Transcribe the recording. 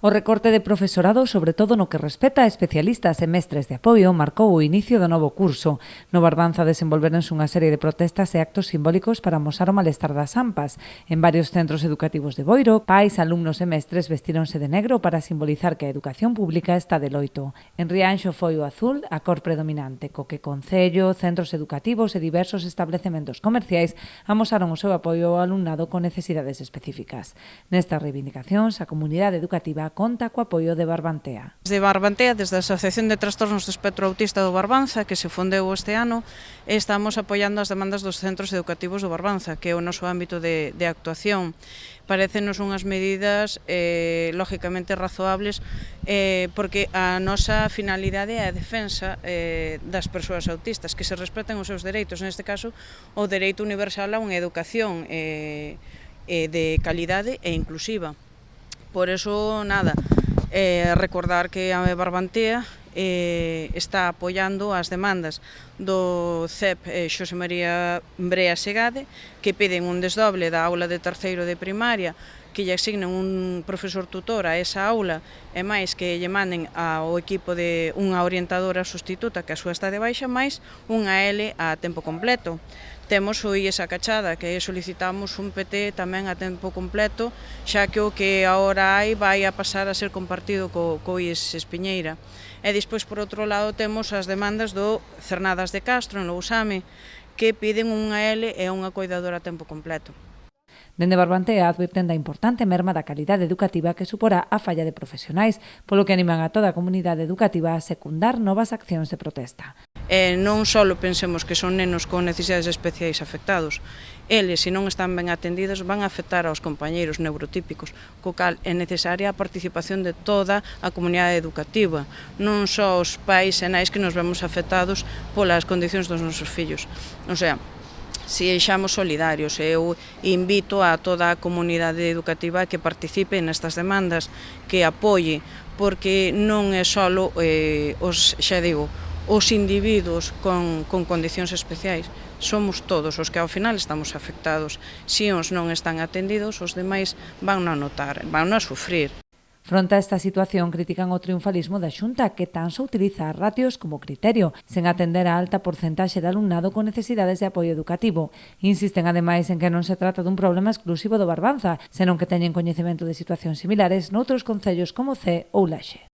O recorte de profesorado, sobre todo no que respecta a especialistas e mestres de apoio, marcou o inicio do novo curso. No Barbanza desenvolveronse unha serie de protestas e actos simbólicos para amosar o malestar das AMPAs. En varios centros educativos de Boiro, pais, alumnos e mestres vestíronse de negro para simbolizar que a educación pública está de loito. En Rianxo foi o azul a cor predominante, co que Concello, centros educativos e diversos establecementos comerciais amosaron o seu apoio ao alumnado con necesidades específicas. Nestas reivindicacións, a comunidade educativa conta co apoio de Barbantea. Desde Barbantea, desde a Asociación de Trastornos do Espectro Autista do Barbanza, que se fundeu este ano, estamos apoiando as demandas dos centros educativos do Barbanza, que é o noso ámbito de actuación. Parécenos unhas medidas lógicamente razoables porque a nosa finalidade é a defensa das persoas autistas, que se respeten os seus dereitos, neste caso o dereito universal a unha educación de calidade e inclusiva. Por eso, nada, recordar que a Barbantea está apoiando as demandas do CEP Xosé María Brea Segade, que piden un desdoble da aula de terceiro de primaria, que lle asignen un profesor tutor a esa aula e máis que lle manden ao equipo de unha orientadora sustituta que a súa está de baixa, máis unha L a tempo completo. Temos o IES Acachada, que solicitamos un PT tamén a tempo completo, xa que o que agora hai vai a pasar a ser compartido co IES Espiñeira. E despois, por outro lado, temos as demandas do Cernadas de Castro, en Lousame, que piden unha L e unha coidadora a tempo completo. Dende Barbantea advirten da importante merma da calidade educativa que suporá a falla de profesionais, polo que animan a toda a comunidade educativa a secundar novas accións de protesta. Non só pensemos que son nenos con necesidades especiais afectados, eles, se non están ben atendidos, van a afectar aos compañeiros neurotípicos, co cal é necesaria a participación de toda a comunidade educativa, non só os pais e nais que nos vemos afectados polas condicións dos nosos fillos. O sea, se sexamos solidarios, eu invito a toda a comunidade educativa que participe nestas demandas, que apoie, porque non é só os individuos con condicións especiais, somos todos os que ao final estamos afectados. Se uns non están atendidos, os demais van a notar, van a sufrir. Fronte a esta situación, critican o triunfalismo da Xunta, que tan só utiliza as ratios como criterio, sen atender a alta porcentaxe de alumnado con necesidades de apoio educativo. Insisten ademais en que non se trata dun problema exclusivo do Barbanza, senón que teñen coñecemento de situacións similares noutros concellos como Cee ou Laxe.